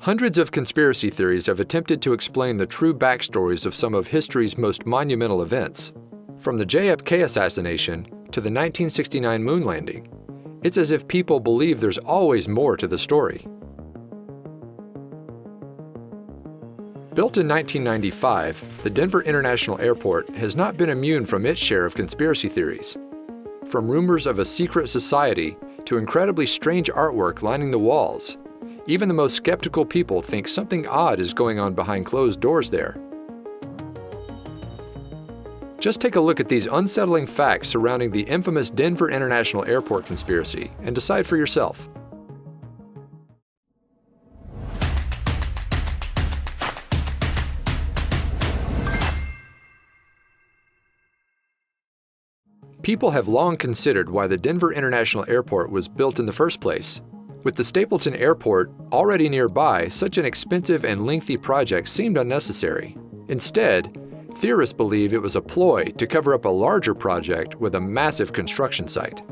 Hundreds of conspiracy theories have attempted to explain the true backstories of some of history's most monumental events. From the JFK assassination to the 1969 moon landing, it's as if people believe there's always more to the story. Built in 1995, the Denver International Airport has not been immune from its share of conspiracy theories. From rumors of a secret society to incredibly strange artwork lining the walls, even the most skeptical people think something odd is going on behind closed doors there. Just take a look at these unsettling facts surrounding the infamous Denver International Airport conspiracy and decide for yourself. People have long considered why the Denver International Airport was built in the first place. With the Stapleton Airport already nearby, such an expensive and lengthy project seemed unnecessary. Instead, theorists believe it was a ploy to cover up a larger project with a massive construction site.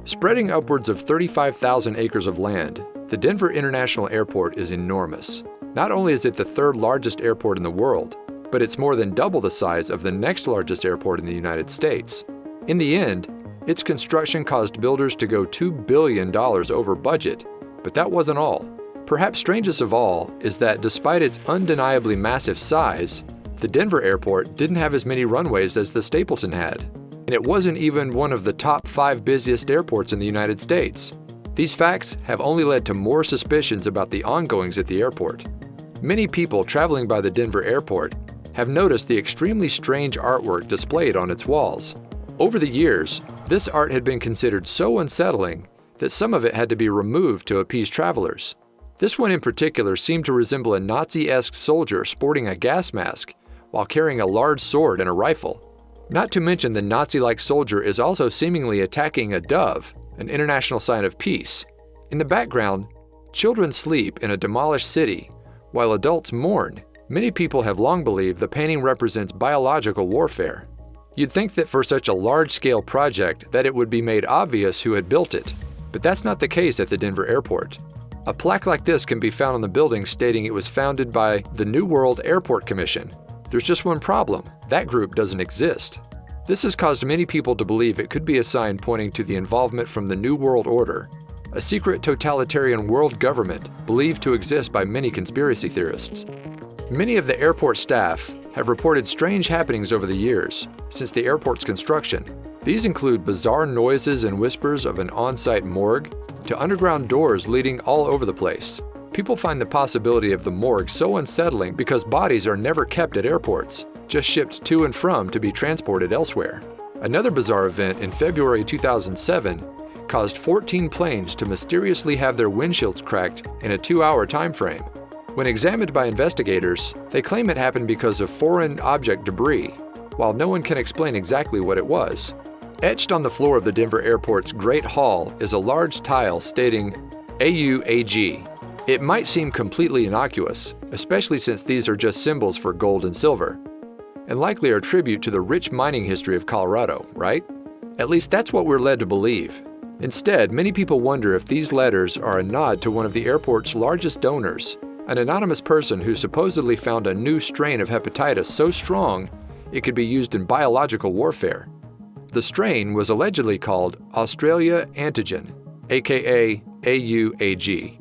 Spreading upwards of 35,000 acres of land, the Denver International Airport is enormous. Not only is it the third largest airport in the world, but it's more than double the size of the next largest airport in the United States. In the end, its construction caused builders to go $2 billion over budget. But that wasn't all. Perhaps strangest of all is that despite its undeniably massive size, the Denver airport didn't have as many runways as the Stapleton had. And it wasn't even one of the top 5 busiest airports in the United States. These facts have only led to more suspicions about the ongoings at the airport. Many people traveling by the Denver airport have noticed the extremely strange artwork displayed on its walls. Over the years, this art had been considered so unsettling that some of it had to be removed to appease travelers. This one in particular seemed to resemble a Nazi-esque soldier sporting a gas mask while carrying a large sword and a rifle. Not to mention the Nazi-like soldier is also seemingly attacking a dove, an international sign of peace. In the background, children sleep in a demolished city, while adults mourn. Many people have long believed the painting represents biological warfare. You'd think that for such a large-scale project that it would be made obvious who had built it. But that's not the case at the Denver airport. A plaque like this can be found on the building stating it was founded by the New World Airport Commission. There's just one problem: that group doesn't exist. This has caused many people to believe it could be a sign pointing to the involvement from the New World Order, a secret totalitarian world government believed to exist by many conspiracy theorists. Many of the airport staff have reported strange happenings over the years, since the airport's construction. These include bizarre noises and whispers of an on-site morgue to underground doors leading all over the place. People find the possibility of the morgue so unsettling because bodies are never kept at airports, just shipped to and from to be transported elsewhere. Another bizarre event in February 2007 caused 14 planes to mysteriously have their windshields cracked in a 2-hour time frame. When examined by investigators, they claim it happened because of foreign object debris, while no one can explain exactly what it was. Etched on the floor of the Denver airport's Great Hall is a large tile stating AUAG. It might seem completely innocuous, especially since these are just symbols for gold and silver, and likely are a tribute to the rich mining history of Colorado, right? At least that's what we're led to believe. Instead, many people wonder if these letters are a nod to one of the airport's largest donors, an anonymous person who supposedly found a new strain of hepatitis so strong it could be used in biological warfare. The strain was allegedly called Australia antigen, aka AUAG.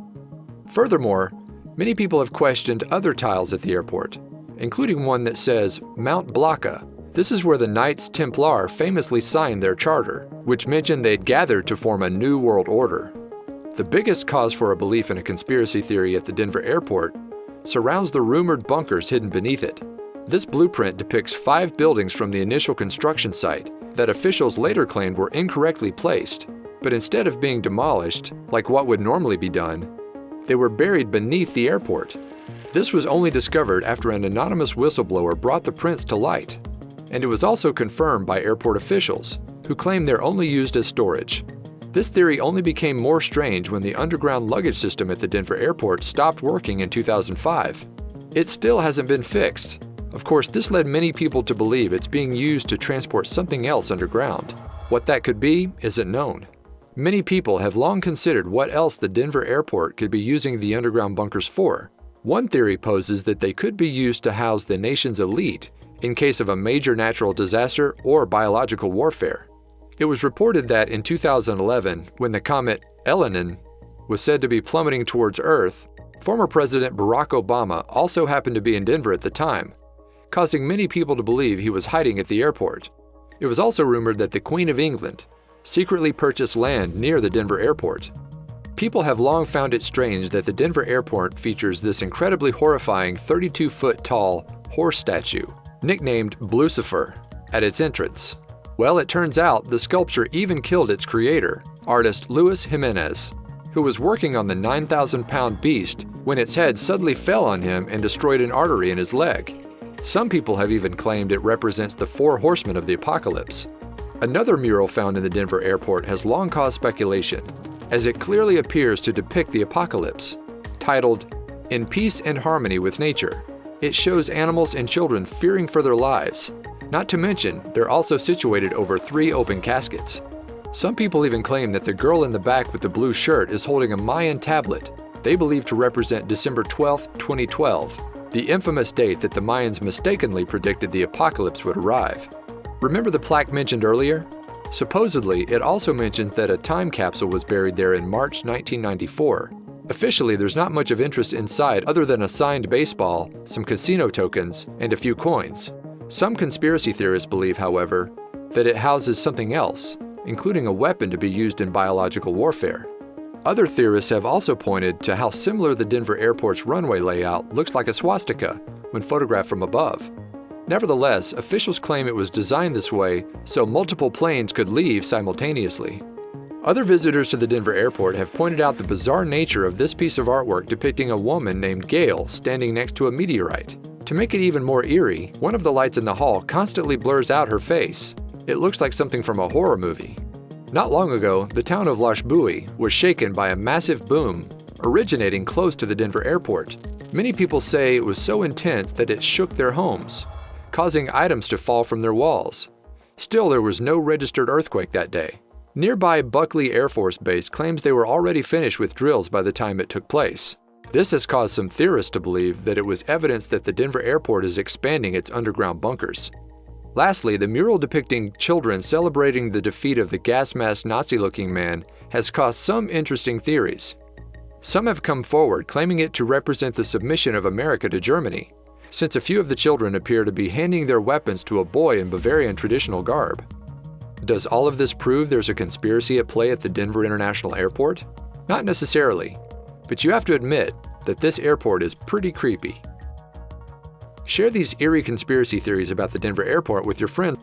Furthermore, many people have questioned other tiles at the airport, including one that says Mount Blanca. This is where the Knights Templar famously signed their charter, which mentioned they'd gathered to form a new world order. The biggest cause for a belief in a conspiracy theory at the Denver airport surrounds the rumored bunkers hidden beneath it. This blueprint depicts 5 buildings from the initial construction site that officials later claimed were incorrectly placed, but instead of being demolished, like what would normally be done, they were buried beneath the airport. This was only discovered after an anonymous whistleblower brought the prints to light, and it was also confirmed by airport officials, who claim they're only used as storage. This theory only became more strange when the underground luggage system at the Denver airport stopped working in 2005. It still hasn't been fixed. Of course, this led many people to believe it's being used to transport something else underground. What that could be isn't known. Many people have long considered what else the Denver airport could be using the underground bunkers for. One theory poses that they could be used to house the nation's elite in case of a major natural disaster or biological warfare. It was reported that in 2011, when the comet Elenin was said to be plummeting towards Earth, former President Barack Obama also happened to be in Denver at the time, causing many people to believe he was hiding at the airport. It was also rumored that the Queen of England secretly purchased land near the Denver airport. People have long found it strange that the Denver airport features this incredibly horrifying 32-foot-tall horse statue, nicknamed Blucifer, at its entrance. Well, it turns out the sculpture even killed its creator, artist Luis Jimenez, who was working on the 9,000-pound beast when its head suddenly fell on him and destroyed an artery in his leg. Some people have even claimed it represents the 4 horsemen of the apocalypse. Another mural found in the Denver airport has long caused speculation, as it clearly appears to depict the apocalypse. Titled, "In Peace and Harmony with Nature," it shows animals and children fearing for their lives. Not to mention, they're also situated over 3 open caskets. Some people even claim that the girl in the back with the blue shirt is holding a Mayan tablet they believe to represent December 12, 2012, the infamous date that the Mayans mistakenly predicted the apocalypse would arrive. Remember the plaque mentioned earlier? Supposedly, it also mentions that a time capsule was buried there in March 1994. Officially, there's not much of interest inside other than a signed baseball, some casino tokens, and a few coins. Some conspiracy theorists believe, however, that it houses something else, including a weapon to be used in biological warfare. Other theorists have also pointed to how similar the Denver airport's runway layout looks like a swastika when photographed from above. Nevertheless, officials claim it was designed this way so multiple planes could leave simultaneously. Other visitors to the Denver airport have pointed out the bizarre nature of this piece of artwork depicting a woman named Gail standing next to a meteorite. To make it even more eerie, one of the lights in the hall constantly blurs out her face. It looks like something from a horror movie. Not long ago, the town of Lashbui was shaken by a massive boom originating close to the Denver airport. Many people say it was so intense that it shook their homes, causing items to fall from their walls. Still, there was no registered earthquake that day. Nearby Buckley Air Force Base claims they were already finished with drills by the time it took place. This has caused some theorists to believe that it was evidence that the Denver airport is expanding its underground bunkers. Lastly, the mural depicting children celebrating the defeat of the gas-masked Nazi-looking man has caused some interesting theories. Some have come forward claiming it to represent the submission of America to Germany, since a few of the children appear to be handing their weapons to a boy in Bavarian traditional garb. Does all of this prove there's a conspiracy at play at the Denver International Airport? Not necessarily, but you have to admit that this airport is pretty creepy. Share these eerie conspiracy theories about the Denver airport with your friends.